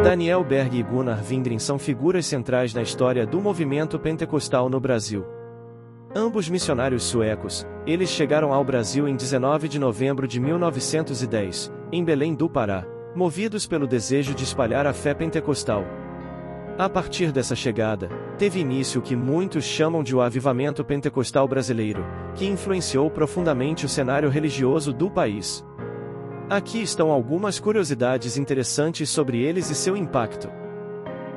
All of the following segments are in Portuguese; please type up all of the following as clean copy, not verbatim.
Daniel Berg e Gunnar Wingren são figuras centrais na história do movimento pentecostal no Brasil. Ambos missionários suecos, eles chegaram ao Brasil em 19 de novembro de 1910, em Belém do Pará, movidos pelo desejo de espalhar a fé pentecostal. A partir dessa chegada, teve início o que muitos chamam de o avivamento pentecostal brasileiro, que influenciou profundamente o cenário religioso do país. Aqui estão algumas curiosidades interessantes sobre eles e seu impacto.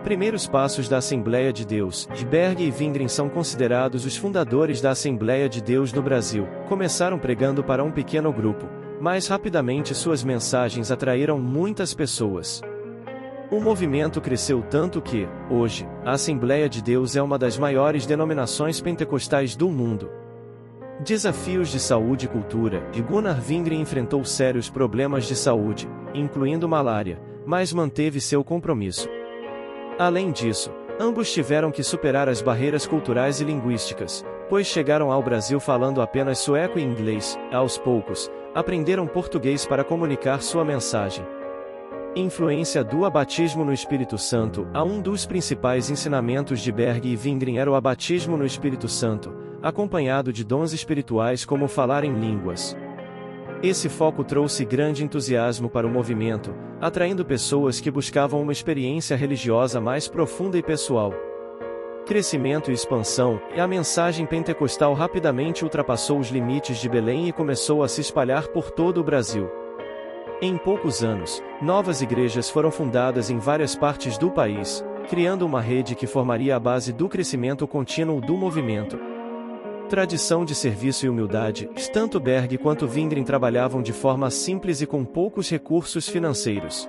Primeiros passos da Assembleia de Deus. Berg e Wingren são considerados os fundadores da Assembleia de Deus no Brasil. Começaram pregando para um pequeno grupo, mas rapidamente suas mensagens atraíram muitas pessoas. O movimento cresceu tanto que, hoje, a Assembleia de Deus é uma das maiores denominações pentecostais do mundo. Desafios de saúde e cultura. Gunnar Wingren enfrentou sérios problemas de saúde, incluindo malária, mas manteve seu compromisso. Além disso, ambos tiveram que superar as barreiras culturais e linguísticas, pois chegaram ao Brasil falando apenas sueco e inglês. Aos poucos, aprenderam português para comunicar sua mensagem. Influência do batismo no Espírito Santo. Um dos principais ensinamentos de Berg e Wingren era o batismo no Espírito Santo, acompanhado de dons espirituais como falar em línguas. Esse foco trouxe grande entusiasmo para o movimento, atraindo pessoas que buscavam uma experiência religiosa mais profunda e pessoal. Crescimento e expansão. A mensagem pentecostal rapidamente ultrapassou os limites de Belém e começou a se espalhar por todo o Brasil. Em poucos anos, novas igrejas foram fundadas em várias partes do país, criando uma rede que formaria a base do crescimento contínuo do movimento. Tradição de serviço e humildade. Tanto Berg quanto Wingren trabalhavam de forma simples e com poucos recursos financeiros.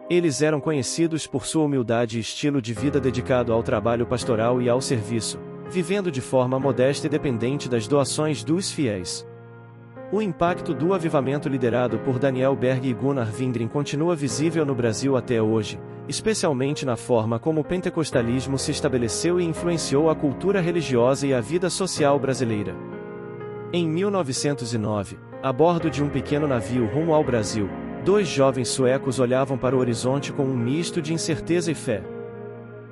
Eles eram conhecidos por sua humildade e estilo de vida dedicado ao trabalho pastoral e ao serviço, vivendo de forma modesta e dependente das doações dos fiéis. O impacto do avivamento liderado por Daniel Berg e Gunnar Wingren continua visível no Brasil até hoje, especialmente na forma como o pentecostalismo se estabeleceu e influenciou a cultura religiosa e a vida social brasileira. Em 1909, a bordo de um pequeno navio rumo ao Brasil, dois jovens suecos olhavam para o horizonte com um misto de incerteza e fé.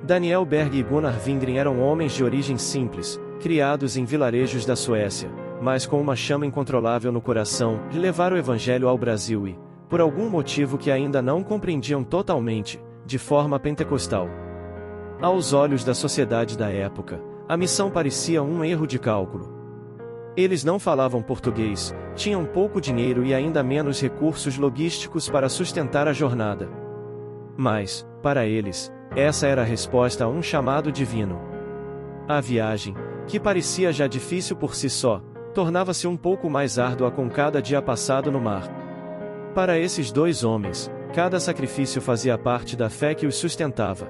Daniel Berg e Gunnar Wingren eram homens de origem simples, criados em vilarejos da Suécia, mas com uma chama incontrolável no coração de levar o Evangelho ao Brasil e, por algum motivo que ainda não compreendiam totalmente, de forma pentecostal. Aos olhos da sociedade da época, a missão parecia um erro de cálculo. Eles não falavam português, tinham pouco dinheiro e ainda menos recursos logísticos para sustentar a jornada. Mas, para eles, essa era a resposta a um chamado divino. A viagem, que parecia já difícil por si só, tornava-se um pouco mais árdua com cada dia passado no mar. Para esses dois homens, cada sacrifício fazia parte da fé que os sustentava.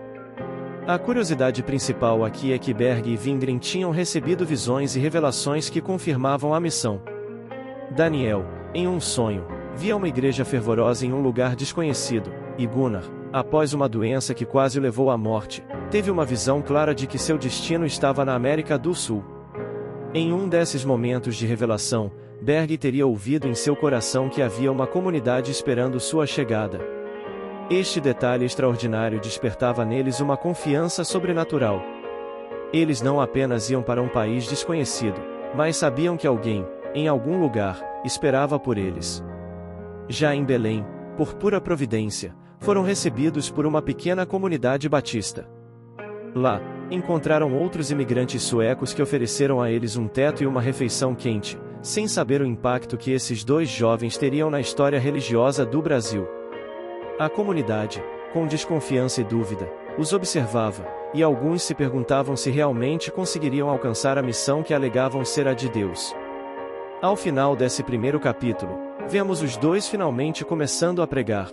A curiosidade principal aqui é que Berg e Wingren tinham recebido visões e revelações que confirmavam a missão. Daniel, em um sonho, via uma igreja fervorosa em um lugar desconhecido, e Gunnar, após uma doença que quase o levou à morte, teve uma visão clara de que seu destino estava na América do Sul. Em um desses momentos de revelação, Berg teria ouvido em seu coração que havia uma comunidade esperando sua chegada. Este detalhe extraordinário despertava neles uma confiança sobrenatural. Eles não apenas iam para um país desconhecido, mas sabiam que alguém, em algum lugar, esperava por eles. Já em Belém, por pura providência, foram recebidos por uma pequena comunidade batista. Lá, encontraram outros imigrantes suecos que ofereceram a eles um teto e uma refeição quente, sem saber o impacto que esses dois jovens teriam na história religiosa do Brasil. A comunidade, com desconfiança e dúvida, os observava, e alguns se perguntavam se realmente conseguiriam alcançar a missão que alegavam ser a de Deus. Ao final desse primeiro capítulo, vemos os dois finalmente começando a pregar.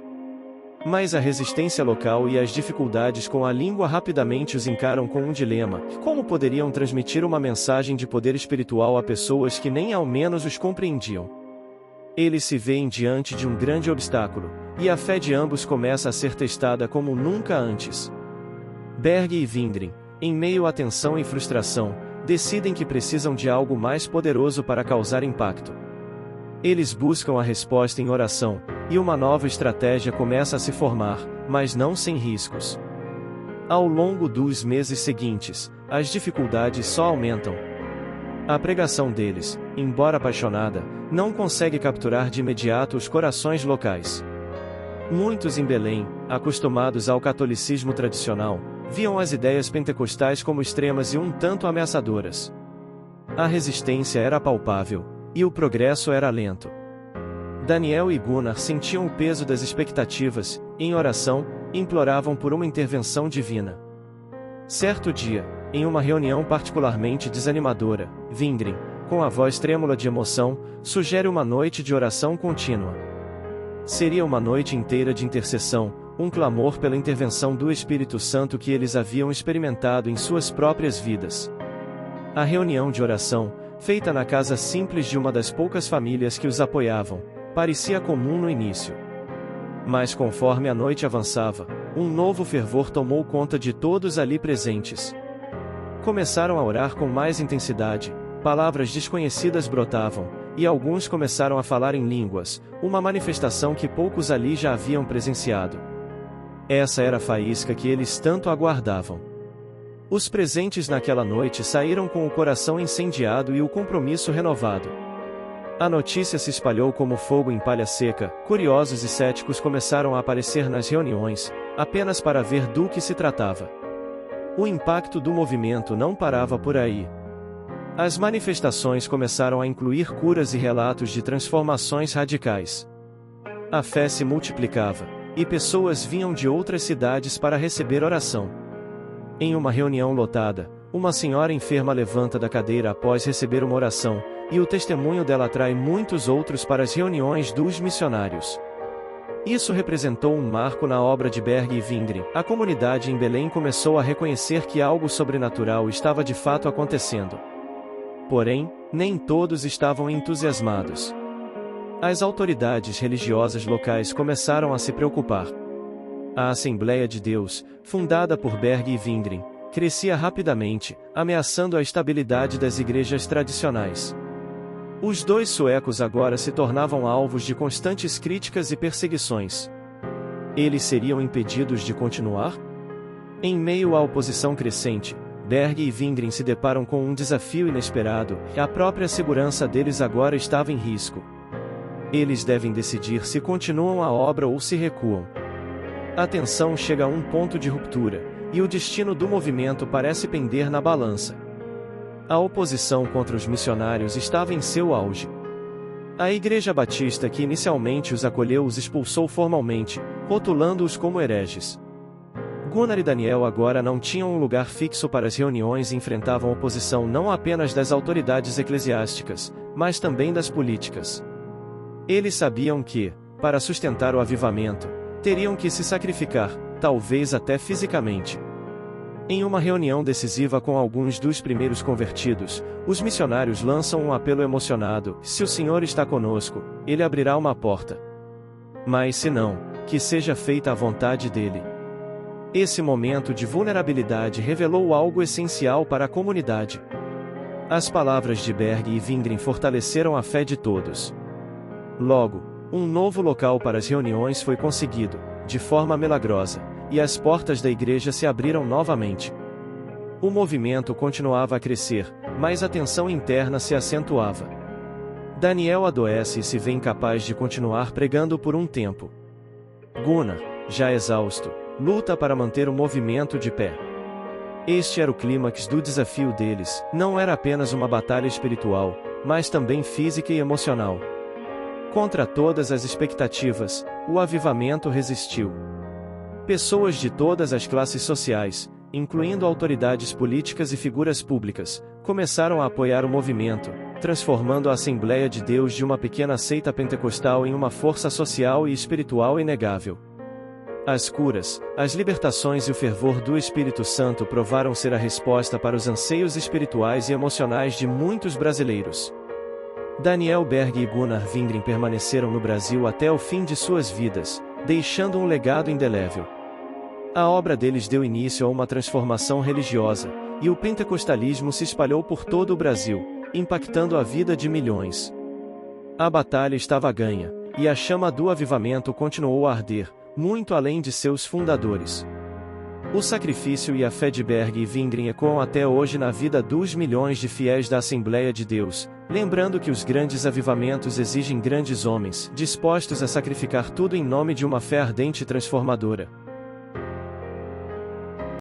Mas a resistência local e as dificuldades com a língua rapidamente os encaram com um dilema: como poderiam transmitir uma mensagem de poder espiritual a pessoas que nem ao menos os compreendiam? Eles se veem diante de um grande obstáculo, e a fé de ambos começa a ser testada como nunca antes. Berg e Wingren, em meio à tensão e frustração, decidem que precisam de algo mais poderoso para causar impacto. Eles buscam a resposta em oração, e uma nova estratégia começa a se formar, mas não sem riscos. Ao longo dos meses seguintes, as dificuldades só aumentam. A pregação deles, embora apaixonada, não consegue capturar de imediato os corações locais. Muitos em Belém, acostumados ao catolicismo tradicional, viam as ideias pentecostais como extremas e um tanto ameaçadoras. A resistência era palpável, e o progresso era lento. Daniel e Gunnar sentiam o peso das expectativas, e em oração, imploravam por uma intervenção divina. Certo dia, em uma reunião particularmente desanimadora, Wingren, com a voz trêmula de emoção, sugere uma noite de oração contínua. Seria uma noite inteira de intercessão, um clamor pela intervenção do Espírito Santo que eles haviam experimentado em suas próprias vidas. A reunião de oração, feita na casa simples de uma das poucas famílias que os apoiavam, parecia comum no início. Mas conforme a noite avançava, um novo fervor tomou conta de todos ali presentes. Começaram a orar com mais intensidade, palavras desconhecidas brotavam, e alguns começaram a falar em línguas, uma manifestação que poucos ali já haviam presenciado. Essa era a faísca que eles tanto aguardavam. Os presentes naquela noite saíram com o coração incendiado e o compromisso renovado. A notícia se espalhou como fogo em palha seca, curiosos e céticos começaram a aparecer nas reuniões, apenas para ver do que se tratava. O impacto do movimento não parava por aí. As manifestações começaram a incluir curas e relatos de transformações radicais. A fé se multiplicava, e pessoas vinham de outras cidades para receber oração. Em uma reunião lotada, uma senhora enferma levanta da cadeira após receber uma oração, e o testemunho dela atrai muitos outros para as reuniões dos missionários. Isso representou um marco na obra de Berg e Wingren. A comunidade em Belém começou a reconhecer que algo sobrenatural estava de fato acontecendo. Porém, nem todos estavam entusiasmados. As autoridades religiosas locais começaram a se preocupar. A Assembleia de Deus, fundada por Berg e Wingren, crescia rapidamente, ameaçando a estabilidade das igrejas tradicionais. Os dois suecos agora se tornavam alvos de constantes críticas e perseguições. Eles seriam impedidos de continuar? Em meio à oposição crescente, Berg e Wingren se deparam com um desafio inesperado, e a própria segurança deles agora estava em risco. Eles devem decidir se continuam a obra ou se recuam. A tensão chega a um ponto de ruptura, e o destino do movimento parece pender na balança. A oposição contra os missionários estava em seu auge. A Igreja Batista que inicialmente os acolheu os expulsou formalmente, rotulando-os como hereges. Gunnar e Daniel agora não tinham um lugar fixo para as reuniões e enfrentavam oposição não apenas das autoridades eclesiásticas, mas também das políticas. Eles sabiam que, para sustentar o avivamento, teriam que se sacrificar, talvez até fisicamente. Em uma reunião decisiva com alguns dos primeiros convertidos, os missionários lançam um apelo emocionado: se o Senhor está conosco, Ele abrirá uma porta. Mas se não, que seja feita a vontade dele. Esse momento de vulnerabilidade revelou algo essencial para a comunidade. As palavras de Berg e Wingren fortaleceram a fé de todos. Logo, um novo local para as reuniões foi conseguido, de forma milagrosa, e as portas da igreja se abriram novamente. O movimento continuava a crescer, mas a tensão interna se acentuava. Daniel adoece e se vê incapaz de continuar pregando por um tempo. Gunnar, já exausto, luta para manter o movimento de pé. Este era o clímax do desafio deles, não era apenas uma batalha espiritual, mas também física e emocional. Contra todas as expectativas, o avivamento resistiu. Pessoas de todas as classes sociais, incluindo autoridades políticas e figuras públicas, começaram a apoiar o movimento, transformando a Assembleia de Deus de uma pequena seita pentecostal em uma força social e espiritual inegável. As curas, as libertações e o fervor do Espírito Santo provaram ser a resposta para os anseios espirituais e emocionais de muitos brasileiros. Daniel Berg e Gunnar Wingren permaneceram no Brasil até o fim de suas vidas, deixando um legado indelével. A obra deles deu início a uma transformação religiosa, e o pentecostalismo se espalhou por todo o Brasil, impactando a vida de milhões. A batalha estava ganha, E a chama do avivamento continuou a arder, muito além de seus fundadores. O sacrifício e a fé de Berg e Wingren ecoam até hoje na vida dos milhões de fiéis da Assembleia de Deus, lembrando que os grandes avivamentos exigem grandes homens, dispostos a sacrificar tudo em nome de uma fé ardente e transformadora.